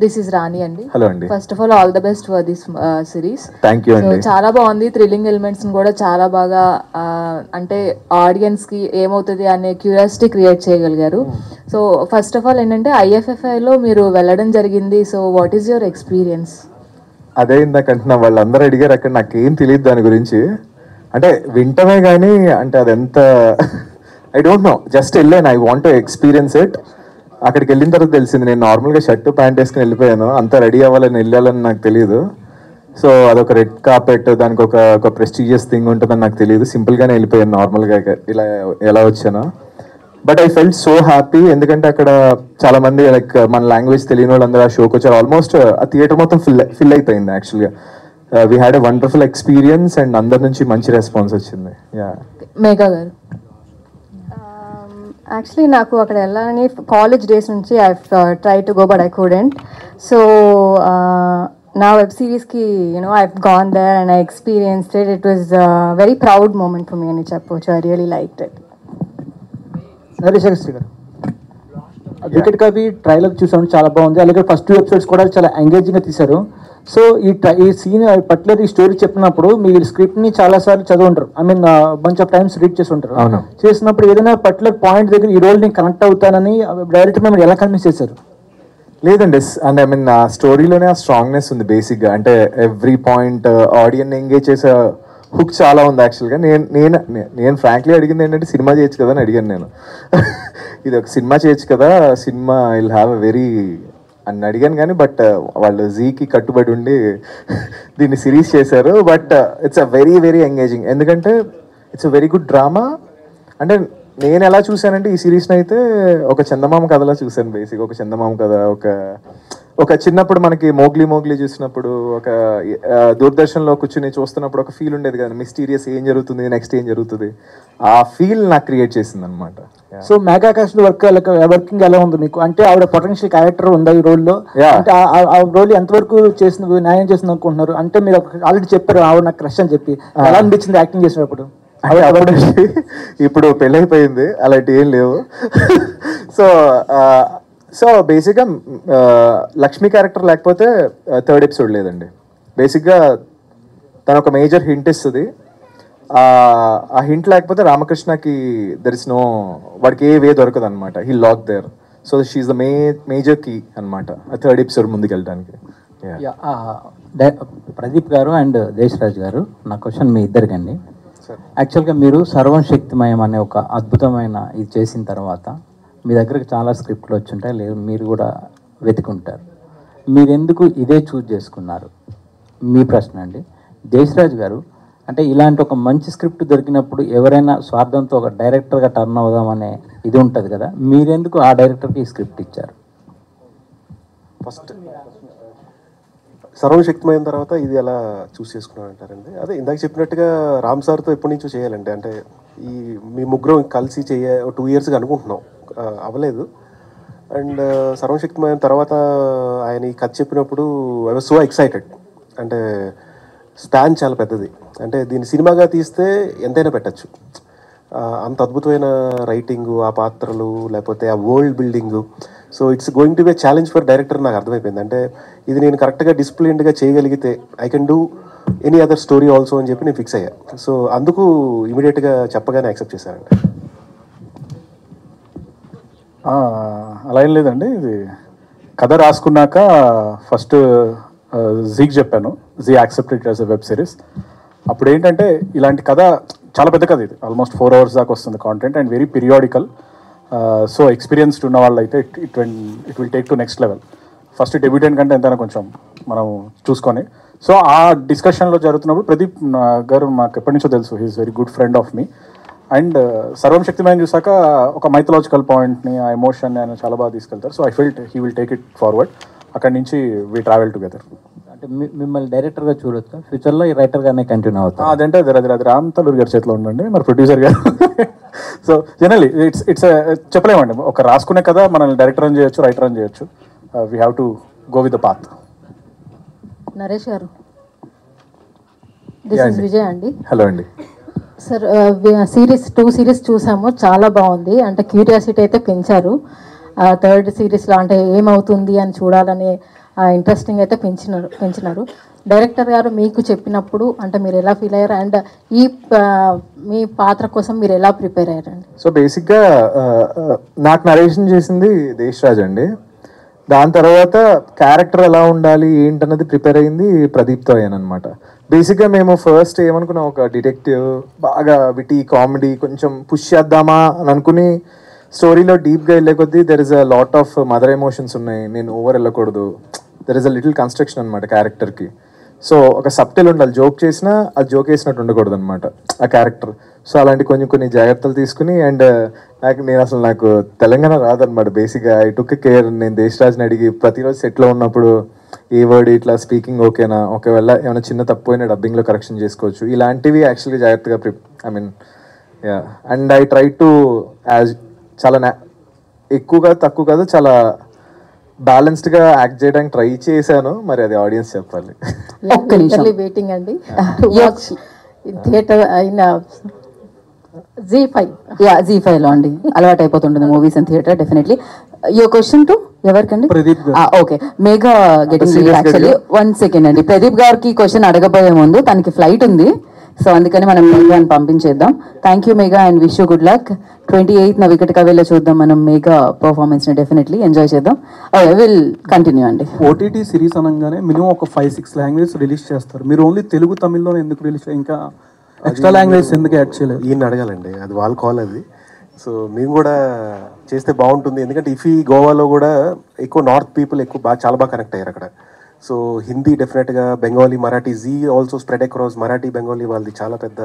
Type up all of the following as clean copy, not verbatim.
This is రాణి అండి. Hello అండి. First of all the best for this series. Thank you అండి. చాలా బాగుంది, థ్రిల్లింగ్ ఎలిమెంట్స్ కూడా చాలా బాగా అంటే ఆడియన్స్ కి ఏమవుతుంది అనే క్యూరియాసిటీ క్రియేట్ చేయగలిగారు. సో ఫస్ట్ ఆఫ్ ఆల్ ఏంటంటే IFFIలో మీరు వెళ్ళడం జరిగింది. So what is your experience? అదే ఇందాకంటున్నా, వాళ్ళందరూ అడిగారు అక్కడ, నాకేం తెలియదు దాని గురించి. అంటే వింటమే కానీ అంటే అదెంత ఐ డోంట్ నో, జస్ట్ వెళ్ళాను, I want to experience it. అక్కడికి వెళ్ళిన తర్వాత తెలిసింది, నేను నార్మల్గా షర్ట్ ప్యాంట్ వేసుకుని వెళ్ళిపోయాను, అంతా రెడీ అవ్వాలని వెళ్ళాలని నాకు తెలియదు. సో అదొక రెడ్ కార్పెట్, దానికి ఒక ప్రెస్టీజియస్ థింగ్ ఉంటుందని నాకు తెలియదు. సింపుల్గానే వెళ్ళిపోయాను నార్మల్గా ఇలా ఎలా వచ్చాను. But I felt so happy, ఎందుకంటే అక్కడ చాలా మంది లైక్ మన లాంగ్వేజ్ తెలియని వాళ్ళు అందరూ ఆ షోకి వచ్చారు. ఆల్మోస్ట్ ఆ థియేటర్ మొత్తం ఫిల్ అయిపోయింది యాక్చువల్గా. We had a wonderful experience and అందరి నుంచి మంచి రెస్పాన్స్ వచ్చింది. మేఘా గారు? యాక్చువల్లీ నాకు అక్కడ వెళ్ళాలని కాలేజ్ డేస్ నుంచి I try to go but I couldn't. So నా వెబ్ సిరీస్కి I gone there and I experienced it. It was very proud moment for me అని చెప్పవచ్చు. I really liked it. Naresh garu, Vikata కవి ట్రైలర్ చూసాను, చాలా బాగుంది. అలాగే ఫస్ట్ 2 ఎపిసోడ్స్ కూడా చాలా ఎంగేజింగ్గా తీశారు. సో ఈ సీన్ పర్టికులర్ ఈ స్టోరీ చెప్పినప్పుడు మీరు స్క్రిప్ట్ని చాలాసార్లు చదువుంటారు, I mean bunch of times read చేసి ఉంటారు. చేసినప్పుడు ఏదైనా పర్టికులర్ పాయింట్ దగ్గర ఈ రోల్ నేను కనెక్ట్ అవుతానని డైరెక్ట్ మీరు ఎలా కన్విన్స్ చేశారు? లేదండి, అంటే ఐ మీన్ ఆ స్టోరీలోనే ఆ స్ట్రాంగ్నెస్ ఉంది బేసిక్గా. అంటే ఎవ్రీ పాయింట్ ఆడియన్ ఎంగేజ్ చేసే హుక్ చాలా ఉంది యాక్చువల్గా. నేను ఫ్రాంక్లీ అడిగింది ఏంటంటే, సినిమా చేయొచ్చు కదా అని అడిగాను నేను. ఇది ఒక సినిమా చేయొచ్చు కదా, cinema will have a very అని అడిగాను. కానీ బట్ వాళ్ళు జీకి కట్టుబడి ఉండి దీన్ని సిరీస్ చేశారు. But it's a very very engaging, ఎందుకంటే it's a very good drama. అంటే నేను ఎలా చూశానంటే ఈ సిరీస్ని అయితే ఒక చందమామ కథలా చూశాను. బేసిక్ ఒక చందమామ కథ, ఒక చిన్నప్పుడు మనకి మోగ్లీ చూసినప్పుడు, ఒక దూరదర్శన్లో కూర్చుని చూస్తున్నప్పుడు ఒక ఫీల్ ఉండేది కదా, మిస్టీరియస్, ఏం జరుగుతుంది నెక్స్ట్, ఏం జరుగుతుంది, ఆ ఫీల్ నాకు క్రియేట్ చేసింది అనమాట. సో మేఘా కాస్ట్ వర్కింగ్ ఎలా ఉంది మీకు? అంటే ఆవిడ పొటెన్షియల్ క్యారెక్టర్ ఉందా ఈ రోల్లో? అంటే ఆ రోల్ ఎంతవరకు న్యాయం చేసింది అనుకుంటున్నారు? అంటే మీరు ఆల్రెడీ చెప్పారు ఆవిడ నాకు క్రష్ అని చెప్పి, ఎలా అనిపించింది యాక్టింగ్ చేసినప్పుడు? ఇప్పుడు పెళ్ళైపోయింది, అలాంటి ఏం లేవు. సో బేసిక్గా లక్ష్మి క్యారెక్టర్ లేకపోతే 3rd ఎపిసోడ్ లేదండి. బేసిక్గా తను ఒక మేజర్ హింట్ ఇస్తుంది. ఆ హింట్ లేకపోతే రామకృష్ణకి దెర్ ఇస్ నో, వాడికి ఏ వే దొరకదు అనమాట. He lock there. So she the major key అనమాట ఆ 3rd ఎపిసోడ్ ముందుకు వెళ్ళడానికి. ప్రదీప్ గారు అండ్ దేశరాజ్ గారు, నా క్వశ్చన్ మీ ఇద్దరికండి. యాక్చువల్గా మీరు సర్వం శక్తిమయం అనే ఒక అద్భుతమైన ఇది చేసిన తర్వాత మీ దగ్గరకు చాలా స్క్రిప్ట్లు వచ్చుంటాయి, లేదు మీరు కూడా వెతుకుంటారు. మీరు ఎందుకు ఇదే చూజ్ చేసుకున్నారు? మీ ప్రశ్న అండి. దేశరాజ్ గారు, అంటే ఇలాంటి ఒక మంచి స్క్రిప్ట్ దొరికినప్పుడు ఎవరైనా స్వార్థంతో ఒక డైరెక్టర్గా టర్న్ అవుదామనే ఇది ఉంటుంది కదా, మీరెందుకు ఆ డైరెక్టర్కి ఈ స్క్రిప్ట్ ఇచ్చారు? ఫస్ట్ సర్వశక్తిమైన తర్వాత ఇది ఎలా చూస్ చేసుకున్నాను అంటారండి. అదే ఇందాక చెప్పినట్టుగా రామ్ సార్తో ఎప్పటి నుంచో చేయాలండి. అంటే ఈ మీ ముగ్గురం కలిసి 2 ఇయర్స్గా అనుకుంటున్నాం, అవ్వలేదు. అండ్ సర్వశక్తిమైన తర్వాత ఆయన ఈ కథ చెప్పినప్పుడు ఐ వాజ్ సో ఎక్సైటెడ్. అంటే స్పాన్ చాలా పెద్దది, అంటే దీన్ని సినిమాగా తీస్తే ఎంతైనా పెట్టచ్చు. అంత అద్భుతమైన రైటింగు, ఆ పాత్రలు, లేకపోతే ఆ world building. So it's going to be challenge for director నాకు అర్థమైపోయింది. అంటే ఇది నేను కరెక్ట్గా డిసిప్లిన్డ్గా చేయగలిగితే I can do any other story also అని చెప్పి నేను ఫిక్స్ అయ్యా. సో అందుకు ఇమీడియట్గా చెప్పగానే యాక్సెప్ట్ చేశానండి. అలా ఏం లేదండి, ఇది కథ రాసుకున్నాక ఫస్ట్ జీకి చెప్పాను. Zee accepted as a web series. అప్పుడు ఏంటంటే ఇలాంటి కథ చాలా పెద్ద కథ, ఇది ఆల్మోస్ట్ 4 hours దాకా వస్తుంది content and very periodical. So experienced ఉన్న వాళ్ళు అయితే it will take to next level. First debutant కంటే ఎంతైనా కొంచెం మనం చూసుకొని. సో ఆ డిస్కషన్లో జరుగుతున్నప్పుడు ప్రదీప్ గారు మాకు ఎప్పటి నుంచో తెలుసు, he's very good friend of me. And Sarvam Shakthimayam చూసాక ఒక మైథలాజికల్ పాయింట్ని, ఆ ఎమోషన్ని ఆయన చాలా బాగా తీసుకెళ్తారు. So I felt he will take it forward. అక్కడి నుంచి వీ ట్రావెల్ టుగెదర్. అంటే మిమ్మల్ని డైరెక్టర్గా చూడొచ్చు, ఫ్యూచర్లో ఈ రైటర్గానే కంటిన్యూ అవుతుంది. అదంటే అది రామ్ తల్లూరి గారి చేతిలో ఉండండి, మరి ప్రొడ్యూసర్ గారు. సో జనరల్లీ ఇట్స్ చెప్పలేమండి, ఒక రాసుకునే కదా మనల్ని డైరెక్టర్ అని చేయొచ్చు, రైటర్ అని చేయొచ్చు. We have to go with the path. Naresh గారు, దిస్ ఇస్ విజయ్ అండి. హలో అండి. సార్, 2 సిరీస్ చూసాము, చాలా బాగుంది. అంటే క్యూరియాసిటీ అయితే పెంచారు. 3rd సిరీస్లో అంటే ఏమవుతుంది అని చూడాలని ఇంట్రెస్టింగ్ అయితే పెంచినారు డైరెక్టర్ గారు మీకు చెప్పినప్పుడు అంటే మీరు ఎలా ఫీల్ అయ్యారు అండ్ ఈ మీ పాత్ర కోసం మీరు ఎలా ప్రిపేర్ అయ్యారండి? సో బేసిక్గా నాకు నరేషన్ చేసింది దేశ్ రాజ్ అండి. దాని తర్వాత క్యారెక్టర్ ఎలా ఉండాలి ఏంటన్నది ప్రిపేర్ అయింది ప్రదీప్తో అయ్యాను అనమాట. బేసిక్గా మేము ఫస్ట్ ఏమనుకున్నాం, ఒక డిటెక్టివ్ బాగా విటి కామెడీ కొంచెం పుష్ చేద్దామా అని అనుకుని స్టోరీలో డీప్గా వెళ్ళే కొద్దీ there is a lot of mother emotions ఉన్నాయి, నేను ఓవర్ వెళ్ళకూడదు, there is a little construction అనమాట క్యారెక్టర్కి. సో ఒక సబ్టెల్ ఉండాలి, జోక్ చేసినా అది జోక్ వేసినట్టు ఉండకూడదు అనమాట ఆ క్యారెక్టర్. సో అలాంటి కొన్ని జాగ్రత్తలు తీసుకుని అండ్ నాకు తెలంగాణ రాదనమాట బేసిక్గా. I took care. నేను దేశ్ రాజ్ని అడిగి ప్రతిరోజు సెట్లో ఉన్నప్పుడు ఏ వర్డ్ ఇట్లా స్పీకింగ్ ఓకేనా, ఒకవేళ ఏమైనా చిన్న తప్పు అయినా డబ్బింగ్లో కరెక్షన్ చేసుకోవచ్చు, ఇలాంటివి యాక్చువల్గా జాగ్రత్తగా అండ్ ఐ ట్రై టు చాలా ఎక్కువగా తక్కువ కాదు, చాలా బ్యాలెన్స్డ్గా యాక్ట్ చేయడానికి ట్రై చేశాను. మరి అది ఆడియన్స్ చెప్పాలి. ఒక్క నిమిషం వెయిటింగ్ అండి థియేటర్ అయిన Z5లో అండి అలవాటు అయిపోతుంటుంది movies and theatre. Definitely your question to ఎవరికండి? Pradeep garu. Okay, Megha getting actually 1 second అండి. ప్రదీప్ గారికి క్వశ్చన్ అడగబోయే ముందు తనకి ఫ్లైట్ ఉంది, సో అందుకని మనం మేఘాని పంపించేద్దాం. Thank you Megha and wish you good luck. 28న వికట కవిలో చూద్దాం మనం మేఘా పర్ఫార్మెన్స్ని, డెఫినెట్లీ ఎంజాయ్ చేద్దాం. విల్ కంటిన్యూ అండి. ఓటీటీ సిరీస్ అనగానే మినిమం ఒక 5-6 లాంగ్వేజెస్ రిలీజ్ చేస్తారు, మీరు ఓన్లీ తెలుగు తమిళ్లో ఎందుకు రిలీజ్, ఇంకా ఎక్స్ట్రా లాంగ్వేజ్ ఎందుకు యాడ్ చేయలేదు? ఈయన అడగాలండి, అది వాళ్ళ కాల్ అది. సో మేము కూడా చేస్తే బాగుంటుంది, ఎందుకంటే ఇఫీ గోవాలో కూడా ఎక్కువ నార్త్ పీపుల్ చాలా బాగా కనెక్ట్ అయ్యారు అక్కడ. సో హిందీ డెఫినెట్గా, Bengali, Marathi, Zee also spread across Marathi, Bengali వాళ్ళది చాలా పెద్ద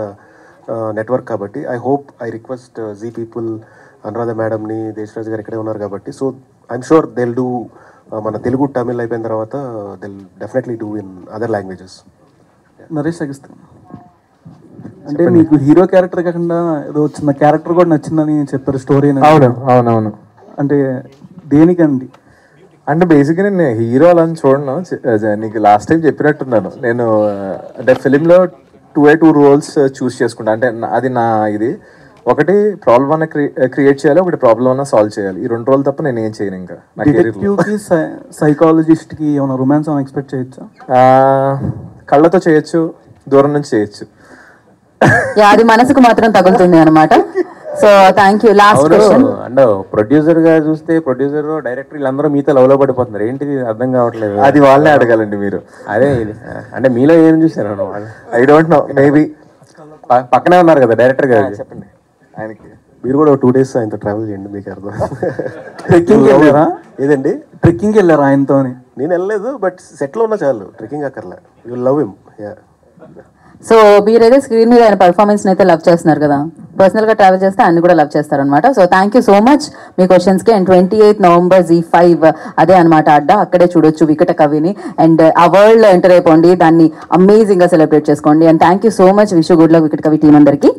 నెట్వర్క్ కాబట్టి I request Zee people, Anuradha మేడంని, దేశరాజ్ గారు ఇక్కడే ఉన్నారు కాబట్టి, so I'm sure they'll do. మన తెలుగు తమిళ్ అయిపోయిన తర్వాత they'll definitely do in other languages. Naresh Agasthyan అంటే మీకు హీరో క్యారెక్టర్ కాకుండా ఏదో చిన్న క్యారెక్టర్ కూడా నచ్చిందని చెప్పారు స్టోరీ. అవునవును. అంటే దేనికండి? అంటే బేసిక్గా నేను హీరో అలా చూడను, నీకు లాస్ట్ టైం చెప్పినట్టున్నాను. నేను అంటే ఫిలింలో 2 రోల్స్ చూస్ చేసుకుంటా. అంటే అది నా ఇది, ఒకటి ప్రాబ్లం అన్న క్రియేట్ చేయాలి, ఒకటి ప్రాబ్లం అన్న సాల్వ్ చేయాలి. ఈ 2 రోల్ తప్ప నేను ఏం చేయను. ఇంకా డిటెక్టివ్కి సైకాలజిస్ట్కి ఏమైనా రొమాన్స్ ఏమైనా ఎక్స్పెక్ట్ చేయొచ్చా? కళ్ళతో చేయొచ్చు, దూరం నుంచి చేయొచ్చు. అది మనసుకు మాత్రం తగులుతుంది అనమాట. So thank you. Last question. అంటే ప్రొడ్యూసర్ గా చూస్తే ప్రొడ్యూసర్ డైరెక్టర్ వీళ్ళందరూ మీతో లవ్ లో పడిపోతున్నారు, ఏంటిది అర్థం కావట్లేదు. అది వాళ్ళనే అడగాలండి మీరు. అదే అంటే మీలో ఏం చూసారు? ఐ డోంట్ నో, మేబీ పక్కనే ఉన్నారు కదా డైరెక్టర్ గారు, చెప్పండి ఆయనకి. మీరు కూడా 2 days ఆయనతో ట్రావెల్ చేయండి, మీకు అర్థం. ట్రెక్కింగ్ వెళ్ళారా? ఏదండి? ట్రెక్కింగ్ వెళ్ళారా ఆయనతో? నేను వెళ్ళలేదు, బట్ సెట్లో ఉన్న చాలు, ట్రెక్కింగ్ అక్కర్లే. You love him. సో మీరైతే స్క్రీన్ మీద ఆయన పర్ఫార్మెన్స్ని అయితే లవ్ చేస్తున్నారు కదా, పర్సనల్గా ట్రావెల్ చేస్తే అన్ని కూడా లవ్ చేస్తారనమాట. So thank you so much మీ క్వశ్చన్స్కి. అండ్ 28 నవంబర్ Z5 అదే అనమాట అడ్డా, అక్కడే చూడొచ్చు వికట కవిని. అండ్ ఆ వరల్డ్లో ఎంటర్ అయిపోండి, దాన్ని అమేజింగ్గా సెలబ్రేట్ చేసుకోండి. And thank you so much. Wish you good luck Vikata Kavi team అందరికీ.